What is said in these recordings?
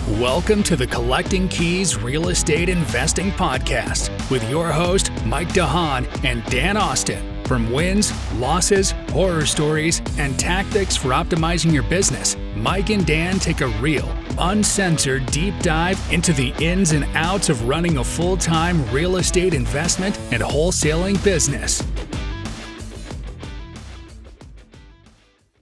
Welcome to the Collecting Keys Real Estate Investing Podcast with your host, Mike DeHaan and Dan Austin. From wins, losses, horror stories, and tactics for optimizing your business, Mike and Dan take a real, uncensored deep dive into the ins and outs of running a full-time real estate investment and wholesaling business.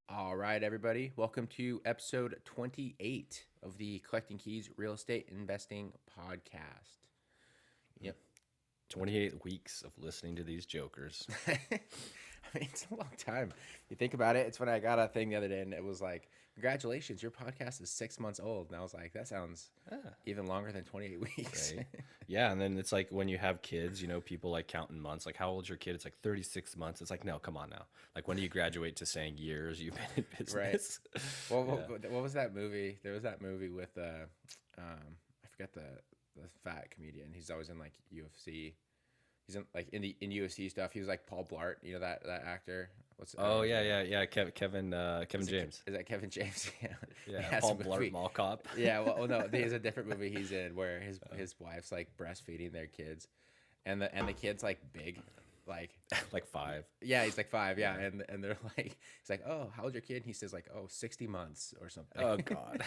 All right, everybody. Welcome to episode 28 of the Collecting Keys Real Estate Investing Podcast. Yep. 28 weeks of listening to these jokers. I mean, it's a long time. You think about it. It's when I got a thing the other day and it was like, congratulations, your podcast is 6 months old. And I was like, that sounds even longer than 28 weeks. Right. Yeah, and then it's like when you have kids, you know, people like counting months. Like, how old's your kid? It's like 36 months. It's like, no, come on now. Like, when do you graduate to saying years you've been in business? Right. Well, what was that movie? There was that movie with, I forget the fat comedian. He's always in like UFC. He's in like in UFC stuff. He was like Paul Blart, you know that actor. Yeah. Kevin James. Is that Kevin James? Yeah. Paul Blart Mall Cop. Yeah. Well, no, there's a different movie he's in where his wife's like breastfeeding their kids, and the kid's like big, like like 5. Yeah, he's like 5. Yeah, and they're like, he's like, oh, how old's your kid? And he says like, oh, 60 months or something. Oh God.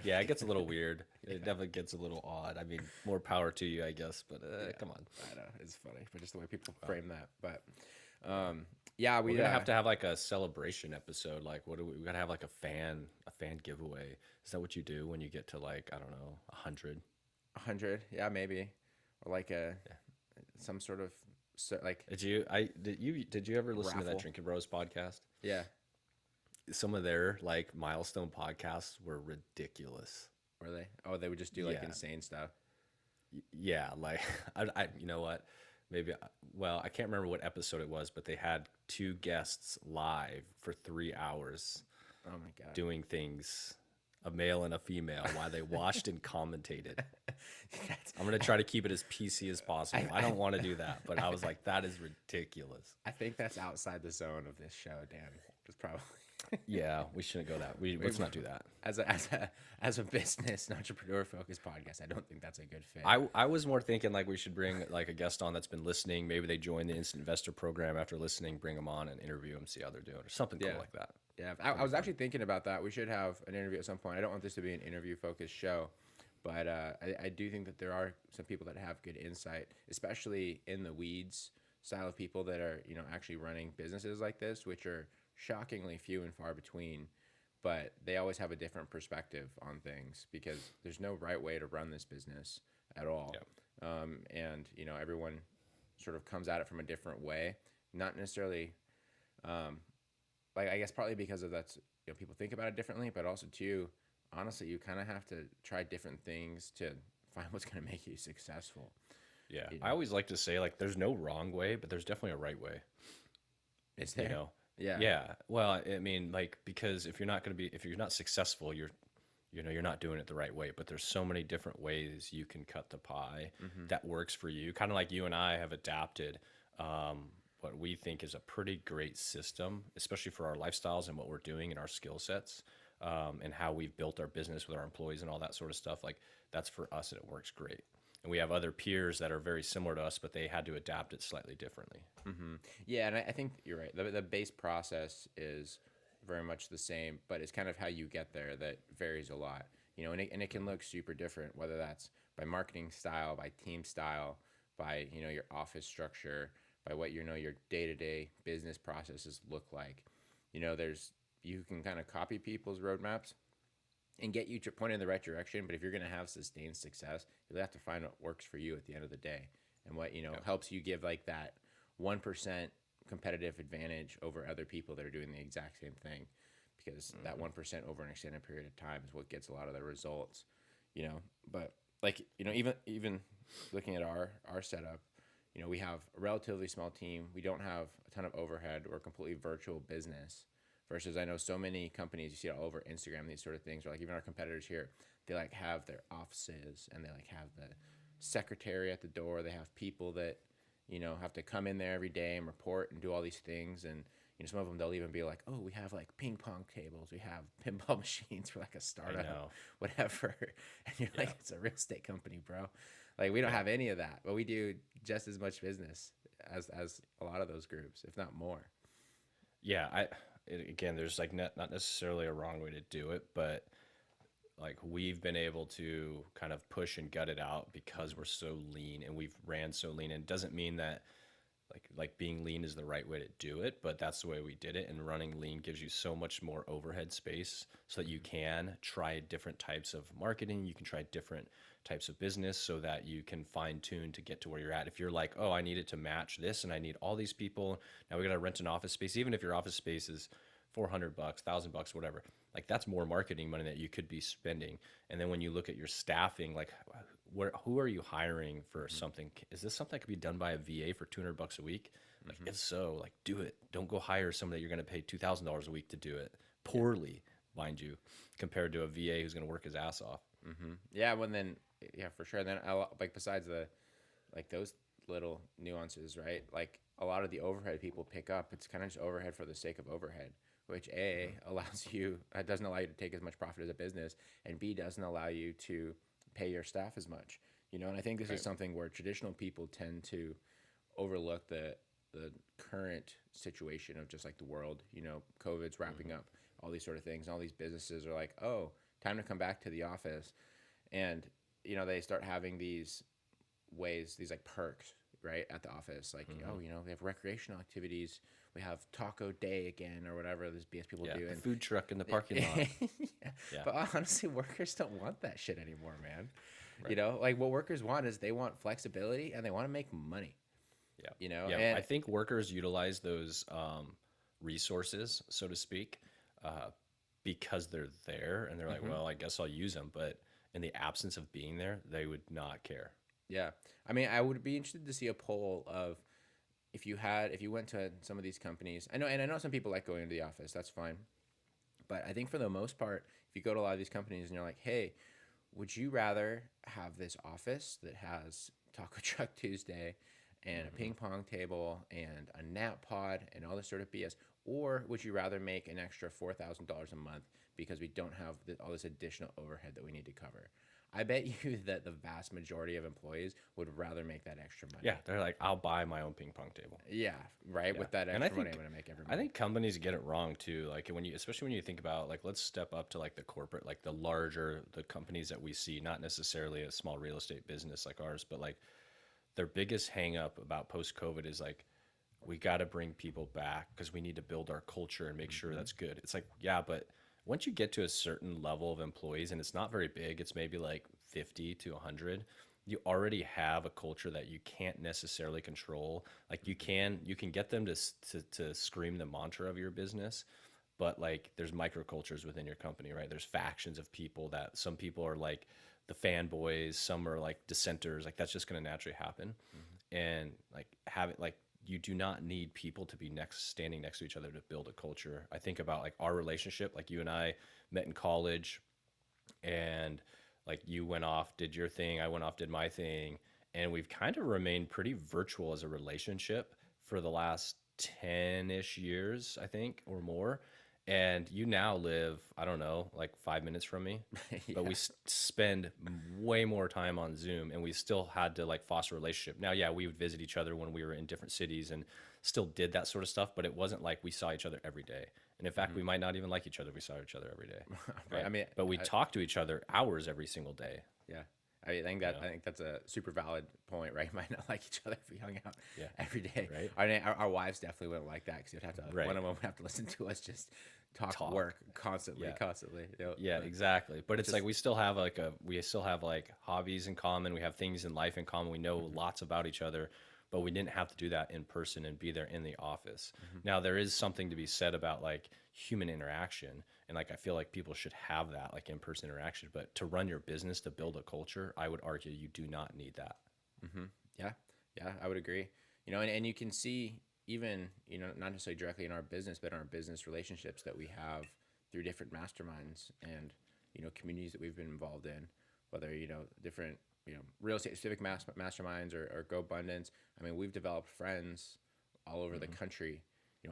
Yeah, it gets a little weird. It definitely gets a little odd. I mean, more power to you, I guess. But come on. I know it's funny, but just the way people frame that. But yeah, we're gonna have to have like a celebration episode. Like, we gotta have like a fan giveaway. Is that what you do when you get to like, I don't know, 100? 100, yeah, maybe, or like some sort of like. Did you ever listen to that Drinking Bros podcast? Yeah. Some of their like milestone podcasts were ridiculous. Were they? Oh, they would just do like insane stuff. Yeah, like I you know what? Maybe I can't remember what episode it was, but they had 2 guests live for 3 hours. Oh my God. Doing things, a male and a female, while they watched and commentated. I'm going to try to keep it as PC as possible. I don't want to do that, but I was like, that is ridiculous. I think that's outside the zone of this show, Dan. It's probably. Yeah, we shouldn't go that. Let's not do that. As a business and entrepreneur focused podcast, I don't think that's a good fit. I was more thinking like we should bring like a guest on that's been listening. Maybe they join the Instant Investor program after listening, bring them on and interview them, see how they're doing, or something cool like that. Yeah, I was actually thinking about that. We should have an interview at some point. I don't want this to be an interview focused show, but I do think that there are some people that have good insight, especially in the weeds style of people that are, you know, actually running businesses like this, which are shockingly few and far between, but they always have a different perspective on things because there's no right way to run this business at all. Yep. And you know, everyone sort of comes at it from a different way, not necessarily like, I guess partly because of that's, you know, people think about it differently, but also too, honestly, you kind of have to try different things to find what's going to make you successful. Yeah. You know? I always like to say like there's no wrong way, but there's definitely a right way. Is there? You know? Yeah. Yeah. Well, I mean, like, because if you're not successful, you're not doing it the right way, but there's so many different ways you can cut the pie that works for you. Kind of like you and I have adapted what we think is a pretty great system, especially for our lifestyles and what we're doing and our skill sets, and how we've built our business with our employees and all that sort of stuff. Like, that's for us and it works great. And we have other peers that are very similar to us, but they had to adapt it slightly differently. Mm-hmm. Yeah, and I think you're right. The base process is very much the same, but it's kind of how you get there that varies a lot. You know, and it can look super different, whether that's by marketing style, by team style, by, you know, your office structure, by what, you know, your day-to-day business processes look like. You know, you can kind of copy people's roadmaps and get you to point in the right direction. But if you're going to have sustained success, you'll have to find what works for you at the end of the day and what, you know, helps you give like that 1% competitive advantage over other people that are doing the exact same thing, because that 1% over an extended period of time is what gets a lot of the results, you know. But like, you know, even looking at our setup, you know, we have a relatively small team. We don't have a ton of overhead. We're a completely virtual business. Versus I know so many companies, you see it all over Instagram, these sort of things, or like even our competitors here, they like have their offices and they like have the secretary at the door. They have people that, you know, have to come in there every day and report and do all these things. And, some of them, they'll even be like, oh, we have like ping pong tables, we have pinball machines for like a startup, whatever. And you're like, it's a real estate company, bro. Like, we don't have any of that, but we do just as much business as a lot of those groups, if not more. Yeah, again, there's like not necessarily a wrong way to do it, but like we've been able to kind of push and gut it out because we're so lean and we've ran so lean. And it doesn't mean that like being lean is the right way to do it, but that's the way we did it. And running lean gives you so much more overhead space so that you can try different types of marketing, you can try different types of business so that you can fine tune to get to where you're at. If you're like, oh, I need it to match this and I need all these people, now we got to rent an office space, even if your office space is $400, $1,000, whatever, like that's more marketing money that you could be spending. And then when you look at your staffing, like who are you hiring for something? Is this something that could be done by a VA for $200 a week? Like, if so, like, do it. Don't go hire somebody that you're going to pay $2,000 a week to do it poorly, mind you, compared to a VA who's going to work his ass off. Yeah. Yeah, for sure. Then like, besides those little nuances, right? Like, a lot of the overhead people pick up, it's kind of just overhead for the sake of overhead, which doesn't allow you to take as much profit as a business, and B, doesn't allow you to pay your staff as much, and I think this is something where traditional people tend to overlook the current situation of just like the world. COVID's wrapping up, all these sort of things, and all these businesses are like, oh, time to come back to the office, and they start having these like perks, right, at the office, like, oh, they have recreational activities, we have taco day again, or whatever this BS people do, and food truck in the parking lot. Yeah. But honestly, workers don't want that shit anymore, man. Right. Like, what workers want is they want flexibility and they want to make money. And I think workers utilize those resources, so to speak, because they're there and they're like, well, I guess I'll use them, but in the absence of being there, they would not care. Yeah. I mean, I would be interested to see a poll of if you went to some of these companies. I know some people like going into the office. That's fine. But I think for the most part, if you go to a lot of these companies and you're like, hey, would you rather have this office that has Taco Truck Tuesday and a ping pong table and a nap pod and all this sort of BS? Or would you rather make an extra $4,000 a month because we don't have all this additional overhead that we need to cover? I bet you that the vast majority of employees would rather make that extra money. Yeah, they're like, I'll buy my own ping pong table. Yeah, right. Yeah. With that extra money, I'm going to make every month. I think companies get it wrong too. Like especially when you think about, like, let's step up to like the corporate, like the companies that we see, not necessarily a small real estate business like ours, but like their biggest hang up about post-COVID is like, we got to bring people back because we need to build our culture and make sure that's good. It's like, yeah, but once you get to a certain level of employees, and it's not very big, it's maybe like 50 to 100, you already have a culture that you can't necessarily control. Like, you can get them to scream the mantra of your business, but like there's microcultures within your company, right? There's factions of people that some people are like the fanboys, some are like dissenters. Like, that's just going to naturally happen. And like you do not need people to be standing next to each other to build a culture. I think about like our relationship, like you and I met in college, and like you went off, did your thing, I went off, did my thing, and we've kind of remained pretty virtual as a relationship for the last 10-ish years, I think, or more. And you now live, I don't know, like 5 minutes from me, but we spend way more time on Zoom, and we still had to like foster a relationship. Now, yeah, we would visit each other when we were in different cities and still did that sort of stuff, but it wasn't like we saw each other every day. And in fact, we might not even like each other if we saw each other every day. Right? I mean, but we talk to each other hours every single day. Yeah. I think that's a super valid point, right? Might not like each other if we hung out every day. Right. Our wives definitely wouldn't like that, because you'd have to one of them would have to listen to us just talk work constantly. Yeah, exactly. But it's like we still have like hobbies in common. We have things in life in common. We know lots about each other, but we didn't have to do that in person and be there in the office. Now, there is something to be said about like human interaction, and like I feel like people should have that, like in-person interaction, but to run your business, to build a culture, I would argue you do not need that. Yeah, I would agree. And you can see, even, not necessarily directly in our business, but in our business relationships that we have through different masterminds and, communities that we've been involved in, whether, different, real estate specific masterminds or Go Abundance. I mean, we've developed friends all over the country,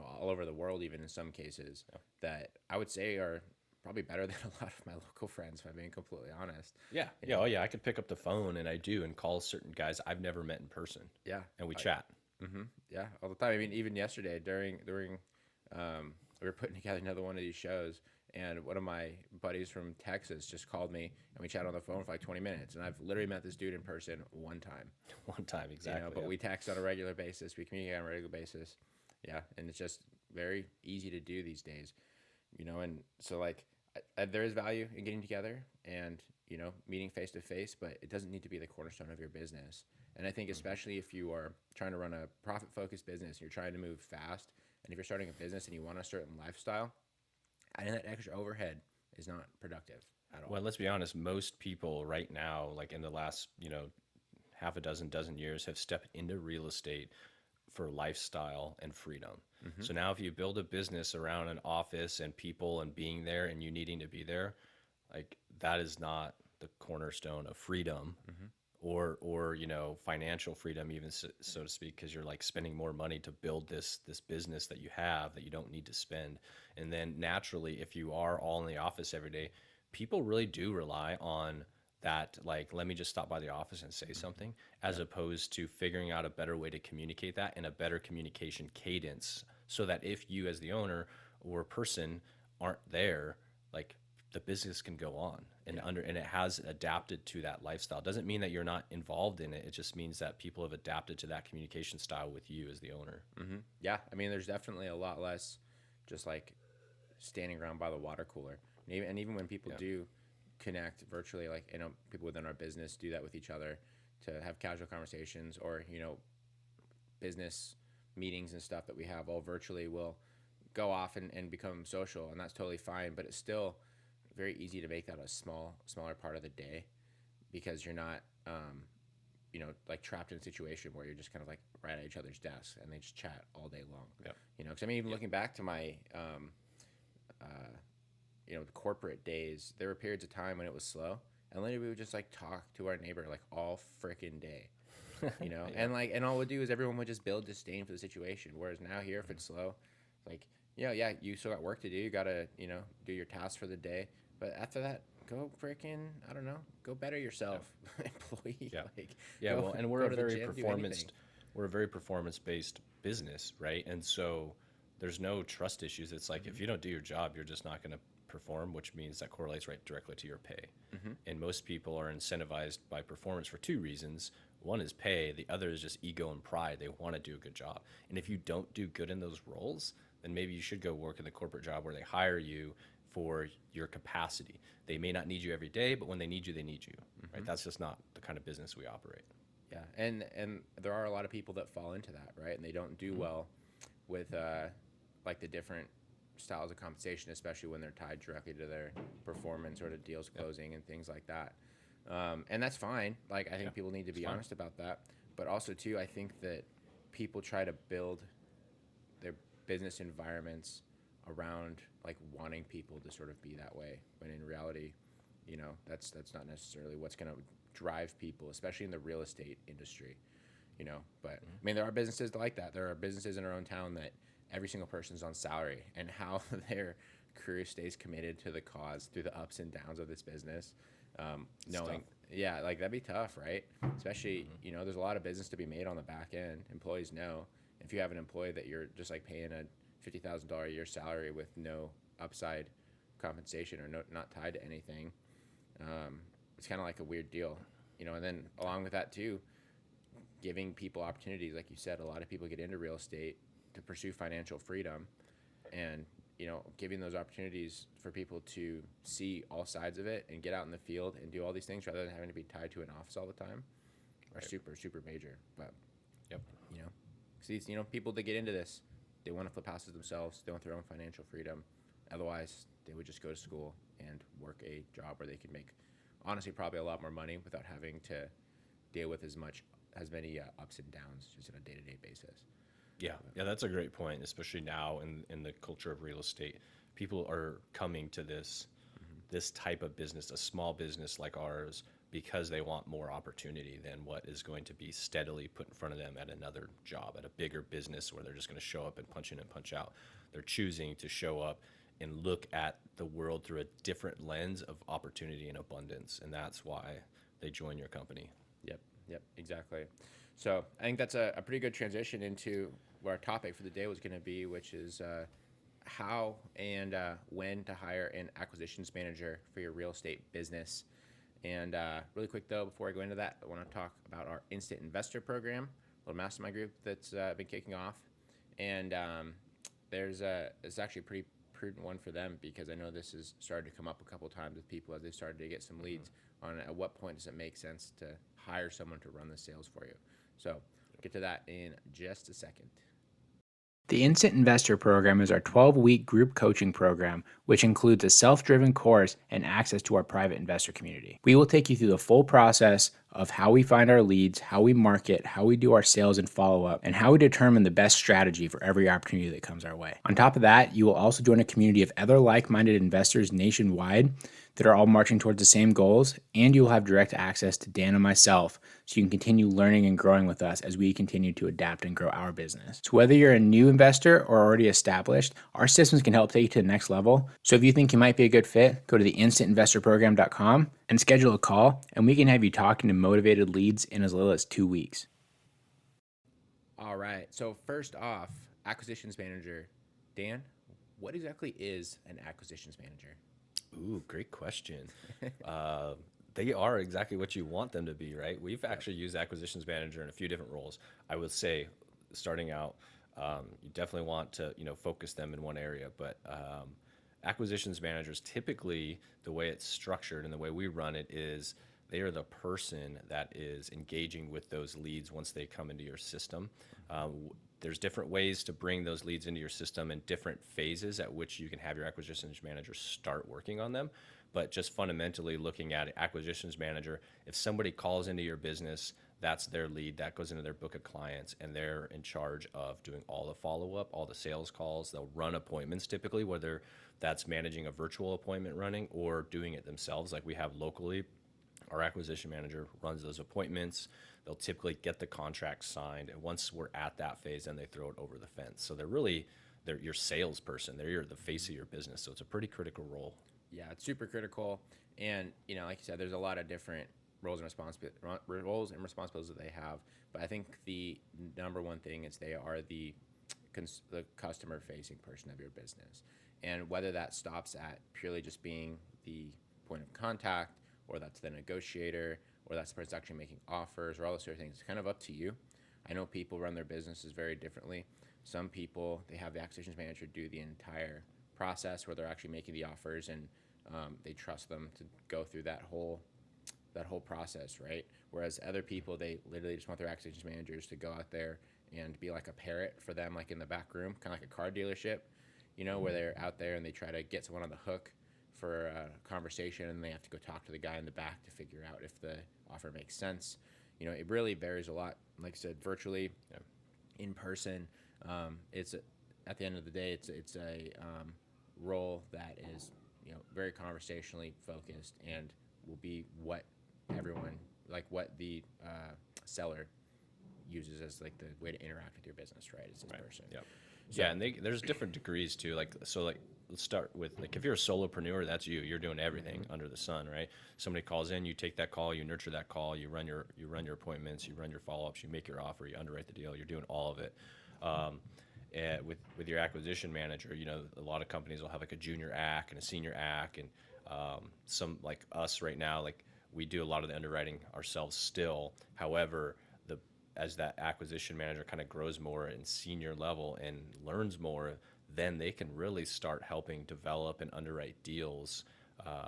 all over the world, even in some cases, that I would say are probably better than a lot of my local friends, if I'm being completely honest. Yeah. Yeah. Oh, yeah. I could pick up the phone, and I do, and call certain guys I've never met in person. Yeah. And we chat. Yeah, all the time. I mean, even yesterday during we were putting together another one of these shows, and one of my buddies from Texas just called me, and we chatted on the phone for like 20 minutes. And I've literally met this dude in person one time. One time, exactly. But we text on a regular basis. We communicate on a regular basis. Yeah, and it's just very easy to do these days. And so like there is value in getting together and meeting face to face, but it doesn't need to be the cornerstone of your business. And I think especially if you are trying to run a profit focused business, you're trying to move fast, and if you're starting a business and you want a certain lifestyle, adding that extra overhead is not productive at all. Well, let's be honest. Most people right now, like in the last, half a dozen years, have stepped into real estate for lifestyle and freedom. So now if you build a business around an office and people and being there and you needing to be there, like that is not the cornerstone of freedom or financial freedom, even so to speak, because you're like spending more money to build this business that you have that you don't need to spend. And then naturally, if you are all in the office every day, people really do rely on that, like, let me just stop by the office and say something, as opposed to figuring out a better way to communicate that and a better communication cadence, so that if you as the owner or person aren't there, like the business can go on and and it has adapted to that lifestyle. Doesn't mean that you're not involved in it. It just means that people have adapted to that communication style with you as the owner. Yeah, I mean, there's definitely a lot less just like standing around by the water cooler, and even when people do connect virtually, like people within our business do that with each other to have casual conversations, or business meetings and stuff that we have all virtually will go off and become social, and that's totally fine. But it's still very easy to make that a smaller part of the day, because you're not like trapped in a situation where you're just kind of like right at each other's desks and they just chat all day long. Because I mean, even looking back to my the corporate days, there were periods of time when it was slow, and literally we would just like talk to our neighbor like all freaking day, and all we'd do is everyone would just build disdain for the situation. Whereas now here, if it's slow, like you still got work to do. You gotta do your tasks for the day, but after that, go freaking go better yourself, employee. And we're a very performance based business, right? And so there's no trust issues. It's like if you don't do your job, you're just not going to perform, which means that correlates right directly to your pay. And most people are incentivized by performance for two reasons. One is pay, the other is just ego and pride. They want to do a good job. And if you don't do good in those roles, then maybe you should go work in the corporate job where they hire you for your capacity. They may not need you every day, but when they need you, right? That's just not the kind of business we operate. Yeah, and there are a lot of people that fall into that, right? And they don't do well with like the different styles of compensation, especially when they're tied directly to their performance or to deals closing and things like that. And that's fine. Like, I think people need to be honest about that. But also, too, I think that people try to build their business environments around like wanting people to sort of be that way, when in reality, that's not necessarily what's going to drive people, especially in the real estate industry. But I mean, there are businesses like that. There are businesses in our own town that every single person's on salary, and how their crew stays committed to the cause through the ups and downs of this business. Knowing, like that'd be tough, right? Especially, there's a lot of business to be made on the back end. Employees know if you have an employee that you're just like paying a $50,000 a year salary with no upside compensation or not tied to anything, it's kind of like a weird deal, And then along with that too, giving people opportunities, like you said, a lot of people get into real estate to pursue financial freedom, and giving those opportunities for people to see all sides of it and get out in the field and do all these things rather than having to be tied to an office all the time are super major. But because people that get into this, they want to flip houses themselves. They want their own financial freedom. Otherwise, they would just go to school and work a job where they could make, honestly, probably a lot more money without having to deal with as many ups and downs just on a day-to-day basis. Yeah, that's a great point, especially now in the culture of real estate. People are coming to this type of business, a small business like ours, because they want more opportunity than what is going to be steadily put in front of them at another job, at a bigger business where they're just going to show up and punch in and punch out. They're choosing to show up and look at the world through a different lens of opportunity and abundance. And that's why they join your company. Yep, exactly. So I think that's a pretty good transition into what our topic for the day was going to be, which is how and when to hire an acquisitions manager for your real estate business. And really quick though, before I go into that, I want to talk about our instant investor program, a little mastermind group that's been kicking off. And it's actually a pretty prudent one for them, because I know this has started to come up a couple of times with people as they started to get some leads on at what point does it make sense to hire someone to run the sales for you. So we'll get to that in just a second. The Instant Investor Program is our 12-week group coaching program, which includes a self-driven course and access to our private investor community. We will take you through the full process of how we find our leads, how we market, how we do our sales and follow-up, and how we determine the best strategy for every opportunity that comes our way. On top of that, you will also join a community of other like-minded investors nationwide that are all marching towards the same goals, and you will have direct access to Dan and myself, so you can continue learning and growing with us as we continue to adapt and grow our business. So whether you're a new investor or already established, our systems can help take you to the next level. So if you think you might be a good fit, go to theinstantinvestorprogram.com and schedule a call, and we can have you talking to motivated leads in as little as 2 weeks. All right. So first off, acquisitions manager. Dan, what exactly is an acquisitions manager? Ooh, great question. They are exactly what you want them to be, right? We've actually used acquisitions manager in a few different roles. I would say, starting out, you definitely want to focus them in one area. But acquisitions managers, typically, the way it's structured and the way we run it is they are the person that is engaging with those leads once they come into your system. There's different ways to bring those leads into your system and different phases at which you can have your acquisitions manager start working on them. But just fundamentally looking at it, acquisitions manager, if somebody calls into your business, that's their lead, that goes into their book of clients, and they're in charge of doing all the follow-up, all the sales calls. They'll run appointments typically, whether that's managing a virtual appointment running or doing it themselves like we have locally. Our acquisition manager runs those appointments. They'll typically get the contract signed, and once we're at that phase, then they throw it over the fence. So they're your salesperson. They're the face of your business. So it's a pretty critical role. Yeah, it's super critical. And like you said, there's a lot of different roles and responsibilities that they have. But I think the number one thing is they are the customer-facing person of your business. And whether that stops at purely just being the point of contact, or that's the negotiator, or that's the person actually making offers, or all those sort of things, it's kind of up to you. I know people run their businesses very differently. Some people, they have the acquisitions manager do the entire process where they're actually making the offers, and they trust them to go through that whole process, right? Whereas other people, they literally just want their acquisitions managers to go out there and be like a parrot for them, like in the back room, kind of like a car dealership, where they're out there and they try to get someone on the hook for a conversation, and they have to go talk to the guy in the back to figure out if the offer makes sense. It really varies a lot. Like I said, virtually, in person, it's at the end of the day, it's a role that is very conversationally focused and will be what everyone, like what the seller uses as like the way to interact with your business, right? It's this person. Yep. So, and there's different degrees too. Let's start with if you're a solopreneur, that's you. You're doing everything under the sun, right? Somebody calls in, you take that call, you nurture that call, you run your appointments, you run your follow-ups, you make your offer, you underwrite the deal. You're doing all of it. And with your acquisition manager, a lot of companies will have like a junior ACK and a senior ACK, and some like us right now, like we do a lot of the underwriting ourselves still. However, as that acquisition manager kind of grows more in senior level and learns more, then they can really start helping develop and underwrite deals,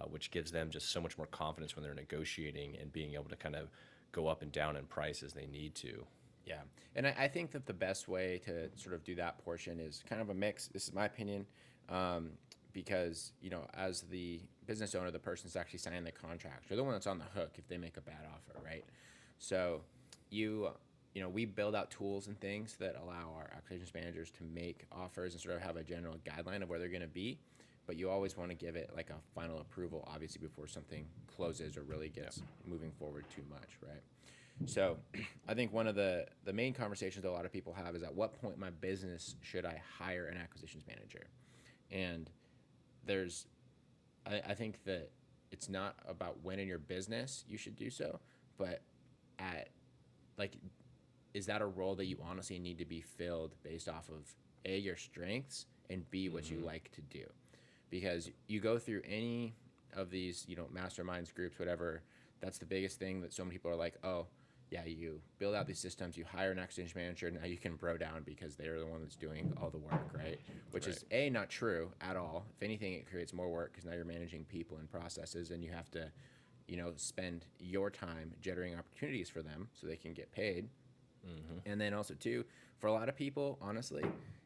which gives them just so much more confidence when they're negotiating and being able to kind of go up and down in price as they need to. Yeah, and I think that the best way to sort of do that portion is kind of a mix. This is my opinion, because, as the business owner, the person's actually signing the contract, you're the one that's on the hook if they make a bad offer, right? So we build out tools and things that allow our acquisitions managers to make offers and sort of have a general guideline of where they're going to be. but you always want to give it like a final approval, obviously, before something closes or really gets moving forward too much, right? So I think one of the main conversations that a lot of people have is, at what point in my business should I hire an acquisitions manager? And I think that it's not about when in your business you should do so, but at like, is that a role that you honestly need to be filled based off of A, your strengths, and B, what you like to do? Because you go through any of these, masterminds, groups, whatever, that's the biggest thing that so many people are like, oh, yeah, you build out these systems, you hire an acquisition manager, now you can bro down because they're the one that's doing all the work, right? Which is A, not true at all. If anything, it creates more work because now you're managing people and processes, and you have to, spend your time generating opportunities for them so they can get paid. And then also too, for a lot of people, honestly,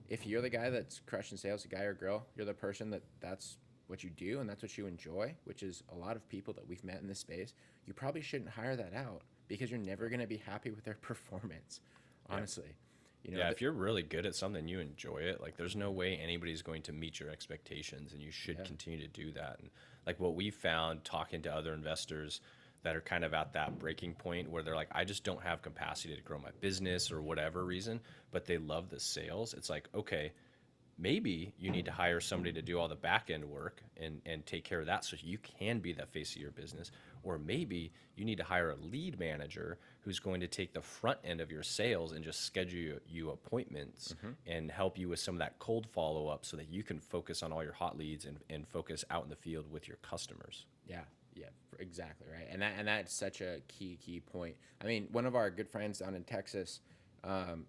if you're the guy that's crushing sales, a guy or girl, you're the person that's what you do and that's what you enjoy, which is a lot of people that we've met in this space, you probably shouldn't hire that out because you're never going to be happy with their performance, honestly. If you're really good at something, you enjoy it, like there's no way anybody's going to meet your expectations, and you should continue to do that. And like what we found talking to other investors that are kind of at that breaking point where they're like, I just don't have capacity to grow my business or whatever reason, but they love the sales. It's like, okay, maybe you need to hire somebody to do all the back end work and take care of that so you can be the face of your business. Or maybe you need to hire a lead manager who's going to take the front end of your sales and just schedule you appointments and help you with some of that cold follow up so that you can focus on all your hot leads and focus out in the field with your customers. Yeah, exactly right. And that's such a key point. I mean, one of our good friends down in Texas,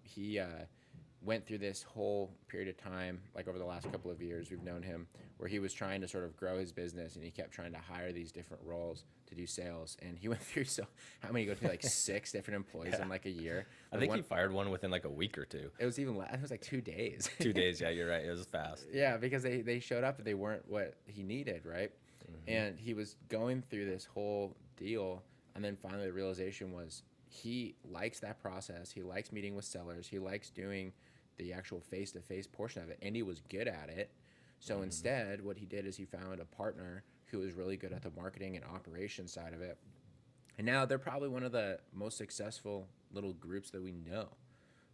he went through this whole period of time, like over the last couple of years, we've known him, where he was trying to sort of grow his business, and he kept trying to hire these different roles to do sales. And he went through how many go through like 6 different employees in like a year. I think he fired one within like a week or two. It was even less. It was like 2 days. 2 days, yeah, you're right. It was fast. Yeah, because they showed up and they weren't what he needed, right? And he was going through this whole deal, and then finally the realization was he likes that process. He likes meeting with sellers. He likes doing the actual face-to-face portion of it, and he was good at it. So instead, what he did is he found a partner who was really good at the marketing and operations side of it. And now they're probably one of the most successful little groups that we know.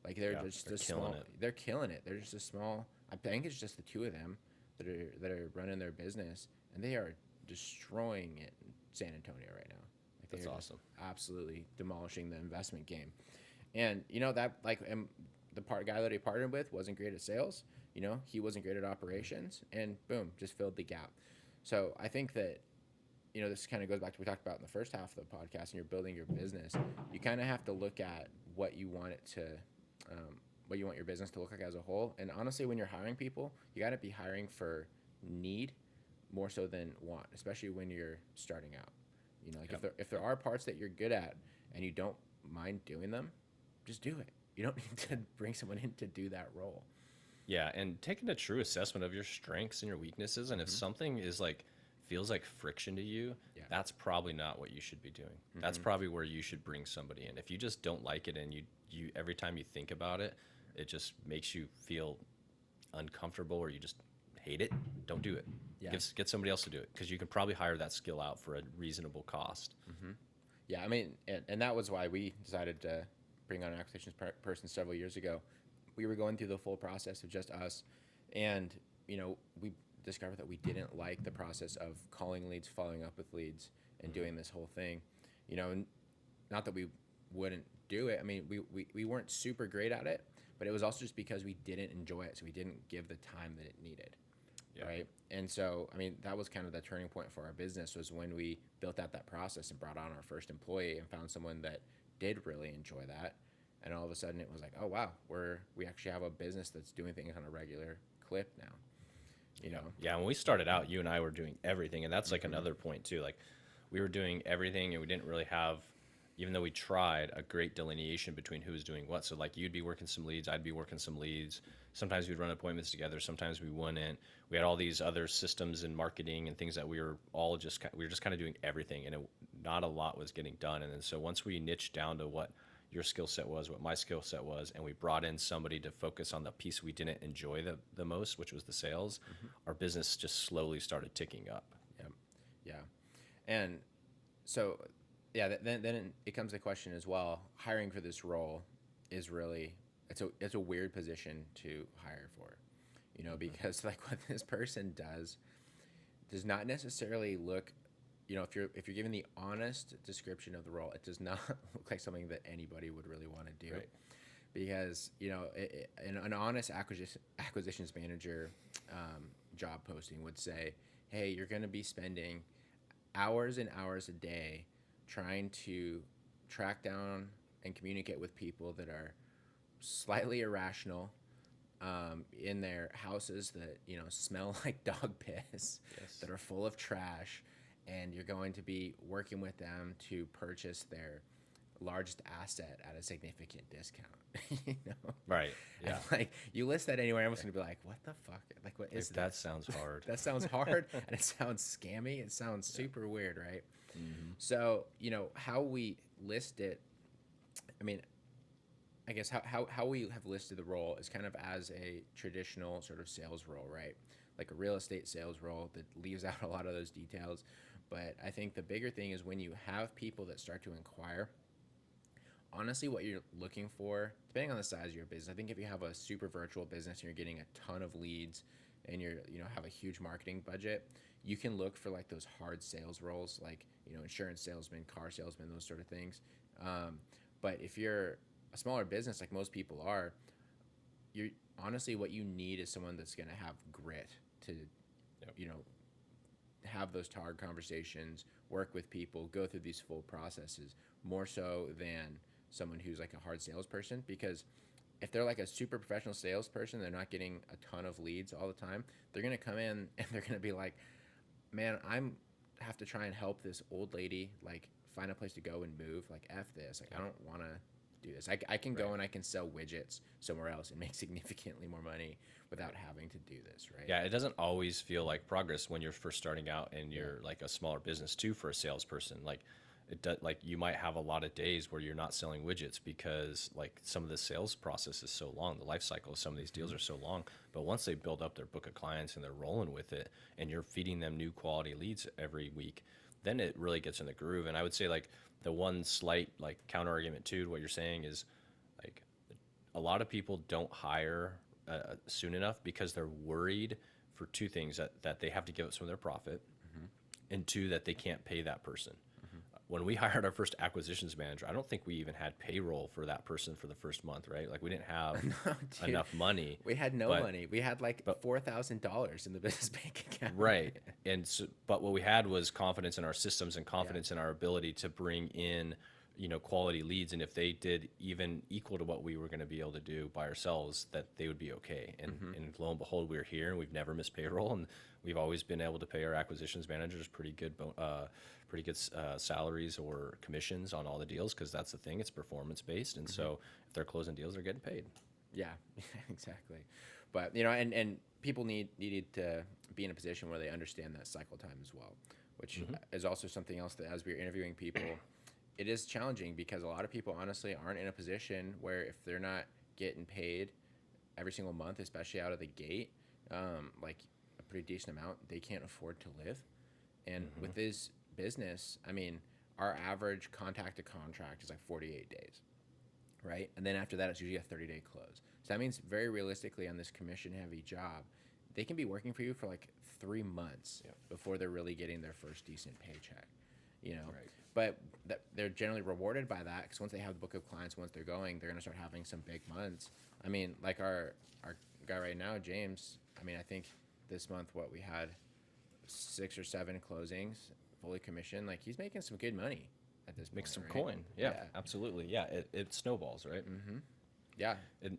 Like they're killing it. They're killing it. They're just a small. I think it's just the two of them that are running their business, and they are destroying it in San Antonio right now. Like that's awesome. Absolutely demolishing the investment game. And that the guy that he partnered with wasn't great at sales. He wasn't great at operations, and boom, just filled the gap. So I think that this kind of goes back to what we talked about in the first half of the podcast. And you're building your business, you kind of have to look at what you want what you want your business to look like as a whole. And honestly, when you're hiring people, you got to be hiring for need more so than want, especially when you're starting out. If there are parts that you're good at and you don't mind doing them, just do it. You don't need to bring someone in to do that role. Yeah, and taking a true assessment of your strengths and your weaknesses, and if something is feels like friction to you, that's probably not what you should be doing. That's probably where you should bring somebody in. If you just don't like it and you every time you think about it, it just makes you feel uncomfortable or you just hate it, don't do it. Yeah. Get somebody else to do it, because you can probably hire that skill out for a reasonable cost. Yeah, I mean, and that was why we decided to bring on an acquisitions person several years ago. We were going through the full process of just us, and we discovered that we didn't like the process of calling leads, following up with leads, and doing this whole thing. Not that we wouldn't do it. I mean, we weren't super great at it, but it was also just because we didn't enjoy it, so we didn't give the time that it needed. Right. And so, I mean, that was kind of the turning point for our business, was when we built out that process and brought on our first employee and found someone that did really enjoy that. And all of a sudden it was like, oh, wow, we actually have a business that's doing things on a regular clip now, Yeah, when we started out, you and I were doing everything. And that's like another point too. Like we were doing everything, and we didn't really have, even though we tried, a great delineation between who was doing what. So like you'd be working some leads, I'd be working some leads. Sometimes we'd run appointments together. Sometimes we wouldn't. We had all these other systems and marketing and things that we were just kind of doing everything, and not a lot was getting done. And then so once we niched down to what your skill set was, what my skill set was, and we brought in somebody to focus on the piece we didn't enjoy the most, which was the sales, our business just slowly started ticking up. Yeah. Yeah. And so, yeah, then it comes the question as well, hiring for this role is really, it's a weird position to hire for, because like what this person does not necessarily look, if you're given the honest description of the role, it does not look like something that anybody would really want to do. Right. Because an honest acquisitions manager job posting would say, hey, you're going to be spending hours and hours a day trying to track down and communicate with people that are slightly irrational, in their houses that smell like dog piss, Yes. that are full of trash, and you're going to be working with them to purchase their largest asset at a significant discount. Right. Yeah. And, like, you list that anywhere, I'm just gonna be like, what the fuck, like, what is That sounds hard. that sounds hard, and it sounds scammy, it sounds super weird, right? So how we list it, I mean, I guess how we have listed the role is kind of as a traditional sort of sales role, right? Like a real estate sales role that leaves out a lot of those details. But I think the bigger thing is when you have people that start to inquire, honestly, what you're looking for, depending on the size of your business, I think if you have a super virtual business and you're getting a ton of leads and you're, have a huge marketing budget, you can look for like those hard sales roles, like, insurance salesman, car salesman, those sort of things. But if you're a smaller business, like most people are, you're honestly, what you need is someone that's going to have grit to, have those hard conversations, work with people, go through these full processes, more so than someone who's like a hard salesperson. Because if they're like a super professional salesperson, they're not getting a ton of leads all the time, they're going to come in and they're going to be like, man, have to try and help this old lady like find a place to go and move. Like, F this. Like, I don't want to do this. I can go and I can sell widgets somewhere else and make significantly more money without having to do this, right? Yeah, it doesn't always feel like progress when you're first starting out and you're like a smaller business too for a salesperson. Like it does, like you might have a lot of days where you're not selling widgets because like some of the sales process is so long, the life cycle of some of these deals are so long. But once they build up their book of clients and they're rolling with it and you're feeding them new quality leads every week, then it really gets in the groove. And I would say like the one slight like counter argument to what you're saying is like a lot of people don't hire soon enough because they're worried for two things: that they have to give up some of their profit, and two, that they can't pay that person. When we hired our first acquisitions manager, I don't think we even had payroll for that person for the first month, right? Like we didn't have enough money. We had no money. We had like $4,000 in the business bank account. Right. And so, but what we had was confidence in our systems and confidence in our ability to bring in, quality leads. And if they did even equal to what we were going to be able to do by ourselves, that they would be okay. And lo and behold, we're here and we've never missed payroll. And we've always been able to pay our acquisitions managers pretty good salaries or commissions on all the deals, because that's the thing, it's performance based. And so if they're closing deals, they're getting paid. Yeah, exactly. But and people needed to be in a position where they understand that cycle time as well, which is also something else that as we're interviewing people, it is challenging because a lot of people honestly aren't in a position where if they're not getting paid every single month, especially out of the gate, like a pretty decent amount, they can't afford to live. And with this business, I mean, our average contact to contract is like 48 days, right? And then after that, it's usually a 30-day close. So that means very realistically on this commission-heavy job, they can be working for you for like 3 months before they're really getting their first decent paycheck, Right. But they're generally rewarded by that because once they have the book of clients, once they're going, they're going to start having some big months. I mean, like our guy right now, James, I mean, I think this month, we had 6 or 7 closings, fully commissioned. Like, he's making some good money at this point. Make some right? coin. Yeah, absolutely. Yeah, it snowballs, right? Yeah. And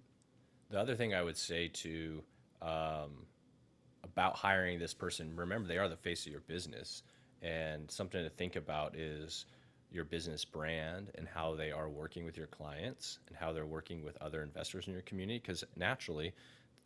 the other thing I would say to about hiring this person, remember they are the face of your business. And something to think about is your business brand and how they are working with your clients and how they're working with other investors in your community. Because naturally,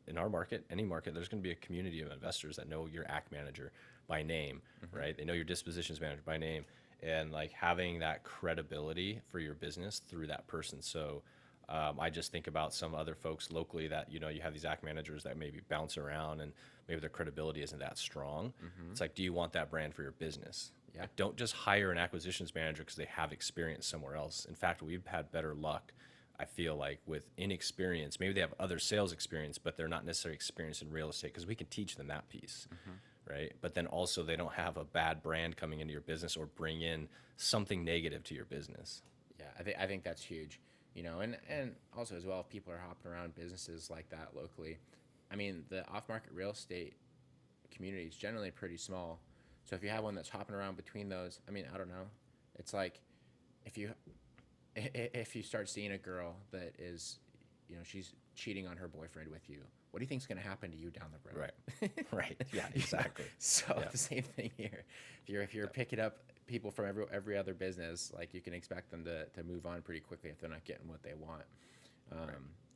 in our market, any market, there's going to be a community of investors that know your AC manager by name, right? They know your dispositions manager by name. and like having that credibility for your business through that person. So I just think about some other folks locally that, you have these act managers that maybe bounce around and maybe their credibility isn't that strong. It's like, do you want that brand for your business? Yeah. Like, don't just hire an acquisitions manager because they have experience somewhere else. In fact, we've had better luck, I feel like, with inexperience. Maybe they have other sales experience, but they're not necessarily experienced in real estate because we can teach them that piece. Right. But then also they don't have a bad brand coming into your business or bring in something negative to your business. Yeah, I think that's huge. And also as well, if people are hopping around businesses like that locally. I mean, the off-market real estate community is generally pretty small. So if you have one that's hopping around between those, I mean, I don't know. It's like if you start seeing a girl that is, she's cheating on her boyfriend with you, what do you think is going to happen to you down the road? Right. Right. Yeah, exactly. So the same thing here. If you're picking up people from every other business, like, you can expect them to move on pretty quickly if they're not getting what they want.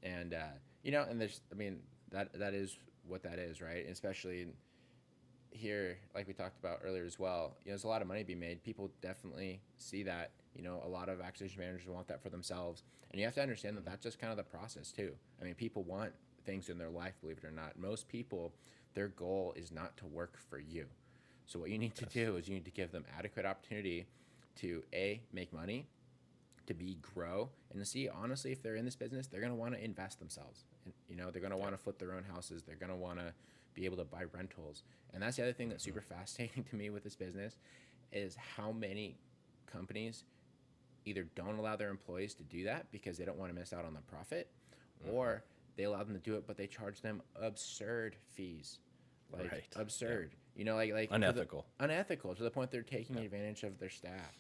And and there's, I mean, that is what that is, right? And especially here, like we talked about earlier as well, there's a lot of money to be made. People definitely see that. A lot of acquisition managers want that for themselves, and you have to understand that that's just kind of the process too. I mean, people want things in their life, believe it or not. Most people, their goal is not to work for you. So what you need to do is you need to give them adequate opportunity to A, make money, to B, grow, and to C, honestly, if they're in this business, they're going to want to invest themselves. And, they're going to want to flip their own houses. They're going to want to be able to buy rentals. And that's the other thing that's super fascinating to me with this business is how many companies either don't allow their employees to do that because they don't want to miss out on the profit, or they allow them to do it, but they charge them absurd fees. Like, absurd. Like unethical. Unethical to the point they're taking advantage of their staff.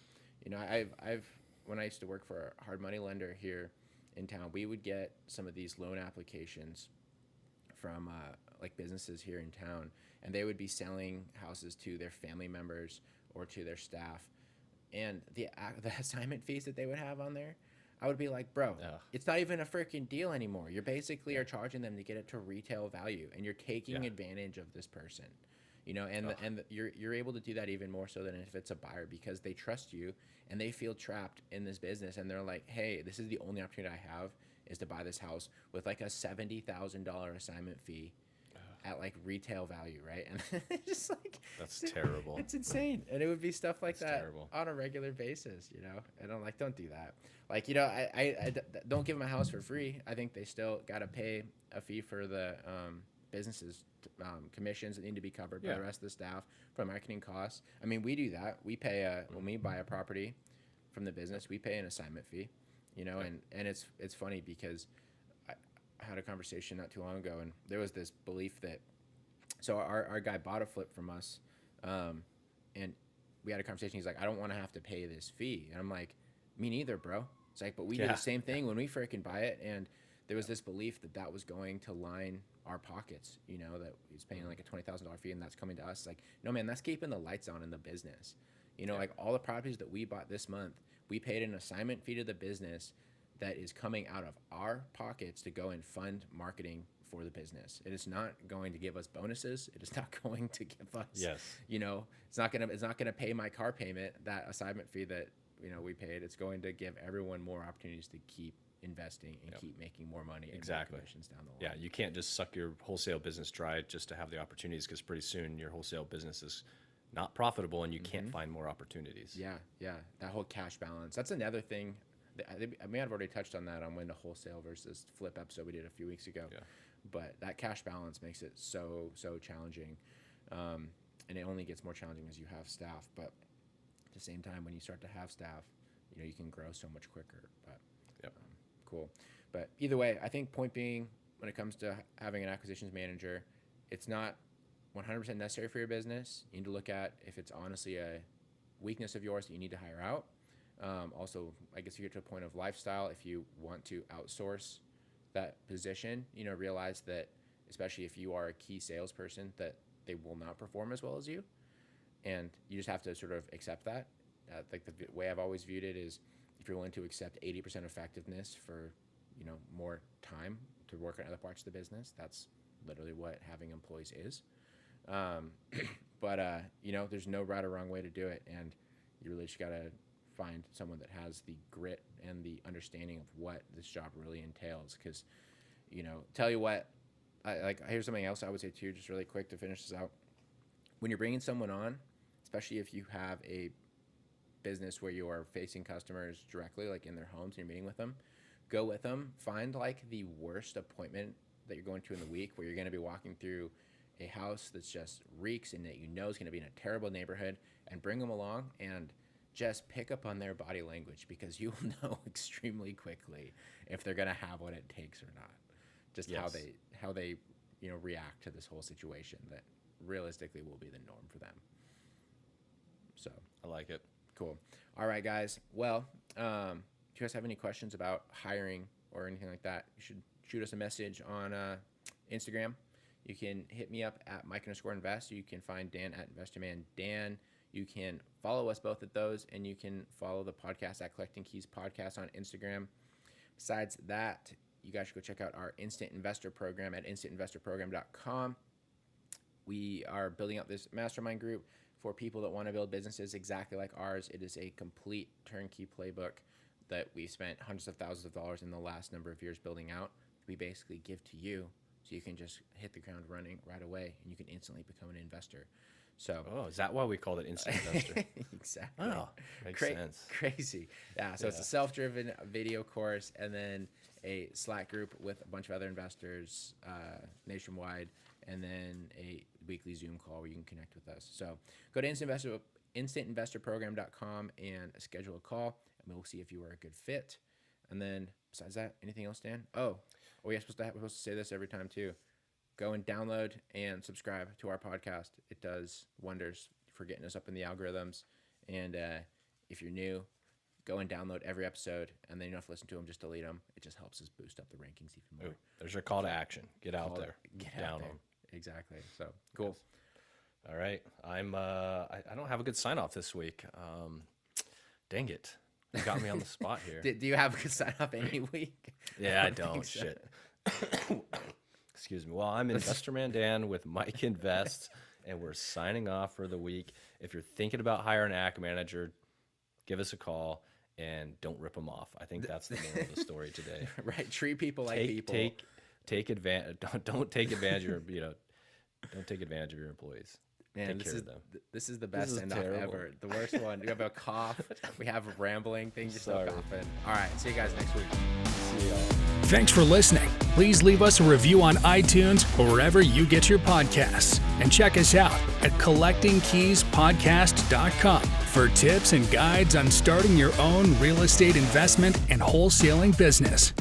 I've when I used to work for a hard money lender here in town, we would get some of these loan applications from like businesses here in town, and they would be selling houses to their family members or to their staff, and the assignment fees that they would have on there, I would be like, bro, it's not even a freaking deal anymore. You're basically are charging them to get it to retail value, and you're taking advantage of this person, and you're able to do that even more so than if it's a buyer, because they trust you and they feel trapped in this business, and they're like, hey, this is the only opportunity I have is to buy this house with like a $70,000 assignment fee at like retail value, right? And it's just like, that's terrible. It's insane. And it would be stuff like That's that terrible. on a regular basis, and I'm like, don't do that. Like, I don't give them a house for free. I think they still got to pay a fee for the businesses commissions that need to be covered by the rest of the staff, for marketing costs. I mean, we do that. We pay when we buy a property from the business, we pay an assignment fee, and it's funny because I had a conversation not too long ago, and there was this belief that, so our guy bought a flip from us, and we had a conversation. He's like, I don't want to have to pay this fee. And I'm like, me neither, bro. It's like, but we do the same thing when we freaking buy it. And there was this belief that was going to line our pockets, that he's paying like a $20,000 fee and that's coming to us. Like, no, man, that's keeping the lights on in the business. Like all the properties that we bought this month, we paid an assignment fee to the business that is coming out of our pockets to go and fund marketing for the business. It is not going to give us bonuses. It is not going to give us, it's not gonna pay my car payment, that assignment fee that we paid. It's going to give everyone more opportunities to keep investing and keep making more money. Exactly. And commissions down the line. Yeah, you can't just suck your wholesale business dry just to have the opportunities, because pretty soon your wholesale business is not profitable and you can't find more opportunities. Yeah, that whole cash balance. That's another thing. I may have already touched on that on when to wholesale versus flip episode we did a few weeks ago. Yeah. But that cash balance makes it so challenging, and it only gets more challenging as you have staff. But at the same time, when you start to have staff, you can grow so much quicker. But cool. But either way, I think point being, when it comes to having an acquisitions manager, it's not 100% necessary for your business. You need to look at if it's honestly a weakness of yours that you need to hire out. Also, I guess you get to a point of lifestyle. If you want to outsource that position, realize that, especially if you are a key salesperson, that they will not perform as well as you, and you just have to sort of accept that. Like the way I've always viewed it is, if you're willing to accept 80% effectiveness for, more time to work on other parts of the business, that's literally what having employees is. But there's no right or wrong way to do it, and You really just got to find someone that has the grit and the understanding of what this job really entails. Because, tell you what, here's something else I would say too, just really quick to finish this out. When you're bringing someone on, especially if you have a business where you are facing customers directly, like in their homes, and you're meeting with them, go with them. Find like the worst appointment that you're going to in the week, where you're going to be walking through a house that's just reeks and that is going to be in a terrible neighborhood, and bring them along and just pick up on their body language, because you will know extremely quickly if they're going to have what it takes or not. Just how they react to this whole situation that realistically will be the norm for them. So I like it. Cool. All right, guys. Well, do you guys have any questions about hiring or anything like that? You should shoot us a message on Instagram. You can hit me up at Mike_invest. You can find Dan at InvestorManDan. You can follow us both at those, and you can follow the podcast at Collecting Keys Podcast on Instagram. Besides that, you guys should go check out our Instant Investor Program at instantinvestorprogram.com. We are building up this mastermind group for people that want to build businesses exactly like ours. It is a complete turnkey playbook that we spent hundreds of thousands of dollars in the last number of years building out. We basically give to you, so you can just hit the ground running right away, and you can instantly become an investor. So, is that why we called it Instant Investor? Exactly. Oh, makes sense. Crazy. Yeah. So it's a self-driven video course, and then a Slack group with a bunch of other investors nationwide, and then a weekly Zoom call where you can connect with us. So go to instantinvestorprogram.com and schedule a call, and we'll see if you are a good fit. And then besides that, anything else, Dan? We're supposed to say this every time too. Go and download and subscribe to our podcast. It does wonders for getting us up in the algorithms. And if you're new, go and download every episode, and then you don't have to listen to them, just delete them. It just helps us boost up the rankings even more. There's your call to action. Get out there. Get out there. Exactly. So cool. Yes. All right. I don't have a good sign off this week. Dang it. You got me on the spot here. Do you have a good sign off any week? Yeah, I don't. Shit. Excuse me. Well, I'm Investor Man Dan with Mike Invest, and we're signing off for the week. If you're thinking about hiring an AC manager, give us a call, and don't rip them off. I think that's the moral of the story today. Right. Treat people like people. Take advantage. Don't take advantage of your don't take advantage of your employees. Man, this is the best end off ever. The worst one. You have a cough. We have a rambling thing. You're still coughing. All right. See you guys next week. See y'all. Thanks for listening. Please leave us a review on iTunes or wherever you get your podcasts. And check us out at collectingkeyspodcast.com for tips and guides on starting your own real estate investment and wholesaling business.